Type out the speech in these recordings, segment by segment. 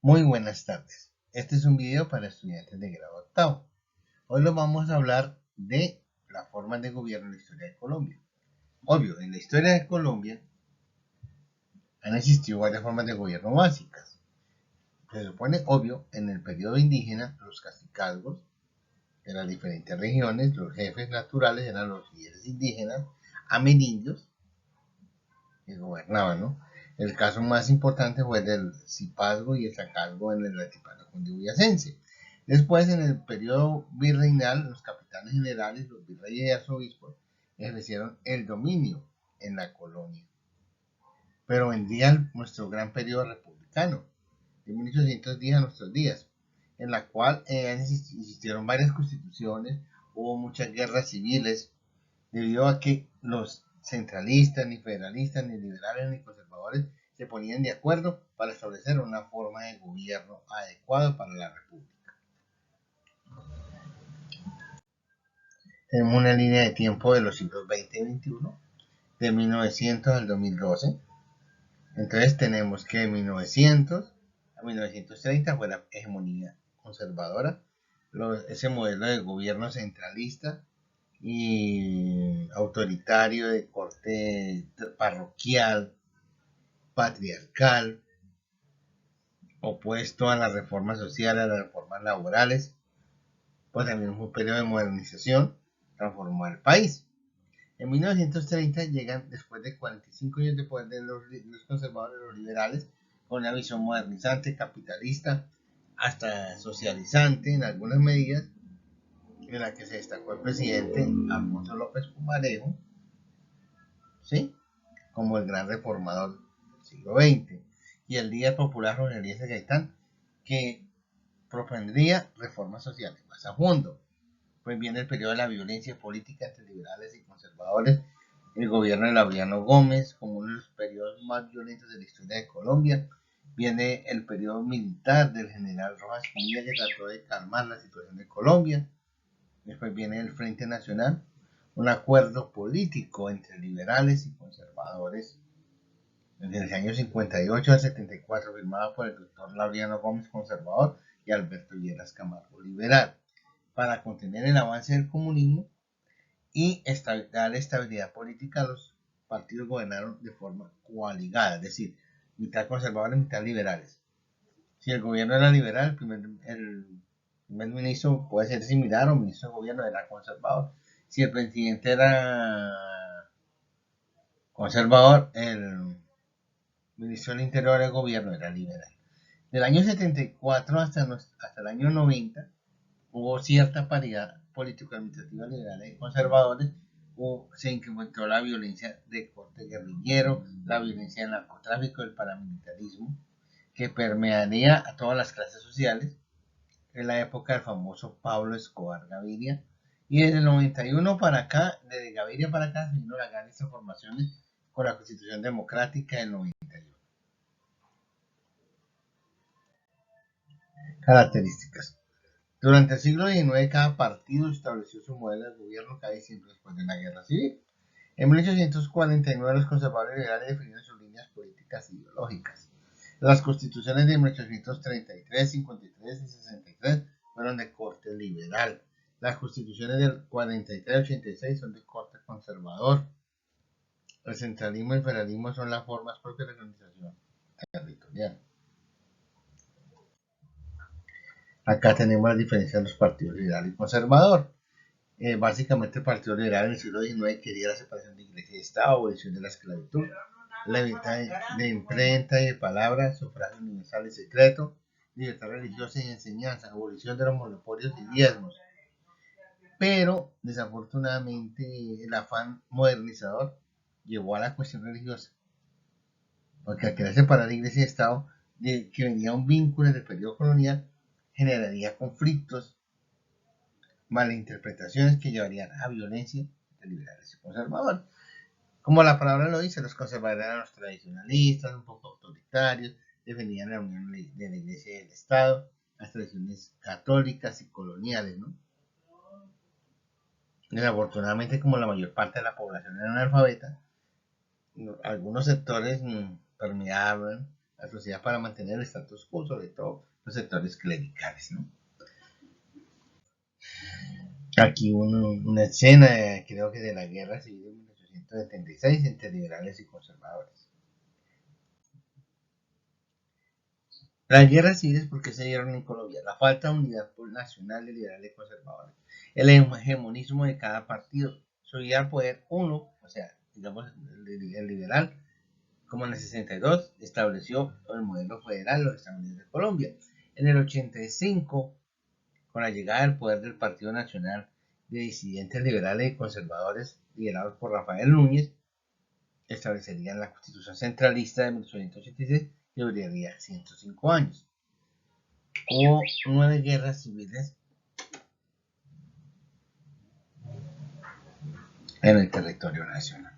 Muy buenas tardes. Este es un video para estudiantes de grado octavo. Hoy lo vamos a hablar de la forma de gobierno en la historia de Colombia. Obvio, en la historia de Colombia han existido varias formas de gobierno básicas. Se supone, obvio, en el periodo indígena, los cacicazgos de las diferentes regiones, los jefes naturales eran los líderes indígenas, amerindios, que gobernaban, ¿no? El caso más importante fue el del Cipazgo y el Sacazgo en el Altiplano cundiboyacense. Después, en el periodo virreinal, los capitanes generales, los virreyes y arzobispos, ejercieron el dominio en la colonia. Pero vendría nuestro gran periodo republicano, de 1810 a nuestros días, en la cual existieron varias constituciones, hubo muchas guerras civiles, debido a que los centralistas, ni federalistas, ni liberales, ni conservadores se ponían de acuerdo para establecer una forma de gobierno adecuada para la república. Tenemos una línea de tiempo de los siglos XX y XXI, de 1900 al 2012. Entonces tenemos que de 1900 a 1930 fue la hegemonía conservadora, ese modelo de gobierno centralista y autoritario de corte parroquial, patriarcal, opuesto a las reformas sociales, a las reformas laborales, pues también fue un periodo de modernización, transformó al país. En 1930 llegan, después de 45 años de poder de los conservadores, los liberales, con una visión modernizante, capitalista, hasta socializante en algunas medidas, en la que se destacó el presidente Alfonso López Pumarejo, ¿sí?, como el gran reformador del siglo XX, y el líder popular Jorge Eliezer Gaitán, que propondría reformas sociales más a fondo. Pues viene el periodo de la violencia política entre liberales y conservadores, el gobierno de Laureano Gómez como uno de los periodos más violentos de la historia de Colombia. Viene el periodo militar del general Rojas Pinilla, que trató de calmar la situación de Colombia. Después viene el Frente Nacional, un acuerdo político entre liberales y conservadores desde el año 58 al 74, firmado por el doctor Laureano Gómez, conservador, y Alberto Lleras Camargo, liberal, para contener el avance del comunismo y dar estabilidad política. Los partidos gobernaron de forma coaligada, es decir, mitad conservadores, mitad liberales. Si el gobierno era liberal, el primer ministro puede ser similar o ministro de gobierno era conservador. Si el presidente era conservador, el ministro del Interior del gobierno era liberal. Del año 74 hasta el año 90 hubo cierta paridad político-administrativa, liberales y conservadores. Se incrementó la violencia de corte guerrillero, la violencia del narcotráfico, el paramilitarismo, que permearía a todas las clases sociales. En la época del famoso Pablo Escobar Gaviria, y desde el 91 para acá, desde Gaviria para acá, se vino las grandes transformaciones con la Constitución Democrática del 91. Características. Durante el siglo XIX, cada partido estableció su modelo de gobierno, casi siempre después de la Guerra Civil. En 1849, los conservadores liberales definieron sus líneas políticas e ideológicas. Las constituciones de 1833, 53 y 63 fueron de corte liberal. Las constituciones del 43 y 86 son de corte conservador. El centralismo y el federalismo son las formas propias de organización territorial. Acá tenemos la diferencia de los partidos liberal y conservador. Básicamente el Partido Liberal en el siglo XIX quería la separación de iglesia y Estado, abolición de la esclavitud, la libertad de imprenta y de palabra, sufragio universal y secreto, libertad religiosa y enseñanza, abolición de los monopolios y diezmos. Pero desafortunadamente el afán modernizador llevó a la cuestión religiosa, porque al querer separar iglesia y Estado, que venía un vínculo del periodo colonial, generaría conflictos, malinterpretaciones que llevarían a violencia de liberales y conservadores. Como la palabra lo dice, los conservadores eran los tradicionalistas, un poco autoritarios, defendían la unión de la iglesia y del Estado, las tradiciones católicas y coloniales, ¿no? Desafortunadamente, como la mayor parte de la población era analfabeta, algunos sectores permeaban la sociedad para mantener el status quo, sobre todo los sectores clericales, ¿no? Aquí una escena, creo que de la guerra civil de 1876 entre liberales y conservadores. Las guerras civiles, ¿por qué se dieron en Colombia? La falta de unidad nacional de liberales y conservadores. El hegemonismo de cada partido. Subía al poder uno, o sea, digamos, el liberal, como en el 62, estableció el modelo federal de los Estados Unidos de Colombia. En el 85, con la llegada al poder del Partido Nacional de disidentes liberales y conservadores liderados por Rafael Núñez, establecerían la Constitución Centralista de 1886 que duraría 105 años. Hubo 9 guerras civiles en el territorio nacional.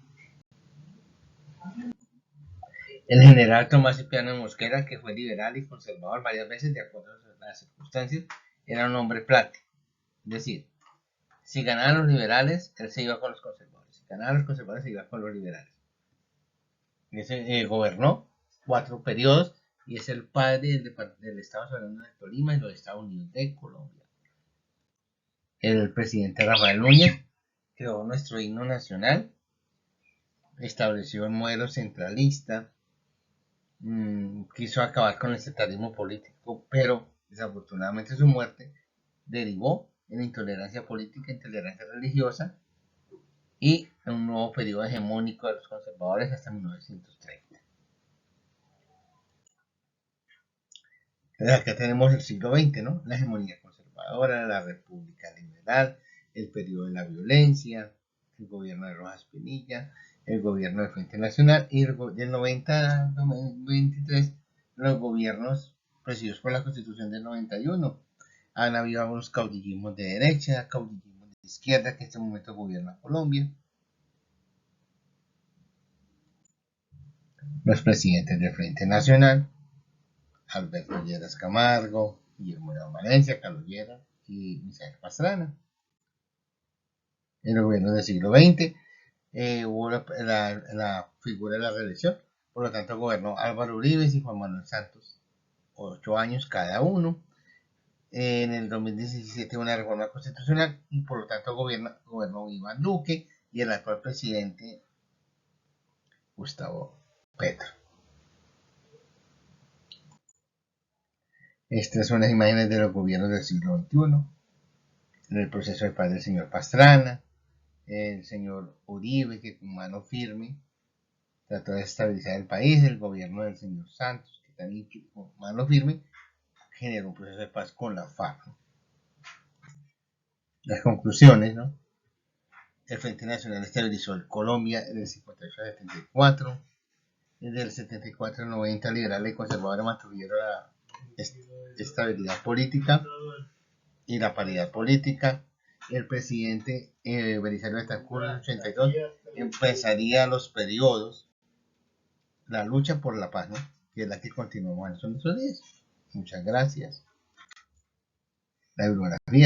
El general Tomás Cipriano Mosquera, que fue liberal y conservador varias veces de acuerdo a las circunstancias, era un hombre práctico. Es decir, si ganaban los liberales, él se iba con los conservadores. Si ganaban los conservadores, se iba con los liberales. Gobernó 4 periodos y es el padre del Estado Soberano de Tolima y los Estados Unidos de Colombia. El presidente Rafael Núñez creó nuestro himno nacional, estableció un modelo centralista, quiso acabar con el sectarismo político, pero desafortunadamente su muerte derivó en intolerancia política, intolerancia religiosa y en un nuevo periodo hegemónico de los conservadores hasta 1930. Entonces acá tenemos el siglo XX, ¿no? La hegemonía conservadora, la república liberal, el periodo de la violencia, el gobierno de Rojas Pinilla, el gobierno del Frente Nacional y del 90 al 23 los gobiernos presididos por la Constitución del 91. Han habido algunos caudillismos de derecha, caudillismos de izquierda que en este momento gobierna Colombia. Los presidentes del Frente Nacional, Alberto Lleras Camargo, Guillermo de Valencia, Carlos Lleras y Misael Pastrana. En el gobierno del siglo XX hubo la figura de la reelección, por lo tanto gobernó Álvaro Uribe y Juan Manuel Santos, 8 años cada uno. En el 2017 una reforma constitucional y por lo tanto gobernó Iván Duque y el actual presidente Gustavo Petro. Estas son las imágenes de los gobiernos del siglo XXI, en el proceso de paz del señor Pastrana, el señor Uribe, que con mano firme trató de estabilizar el país, el gobierno del señor Santos, que también con mano firme generó un proceso de paz con la FARC. Las conclusiones, ¿no? El Frente Nacional estabilizó el Colombia en el 58 al 74. Desde el 74 al 90, liberales y conservadores mantuvieron la estabilidad política y la paridad política. El presidente Belisario Betancur en el 82 empezaría los periodos, la lucha por la paz, ¿no? Que es la que continuamos en estos días. Muchas gracias. La bibliografía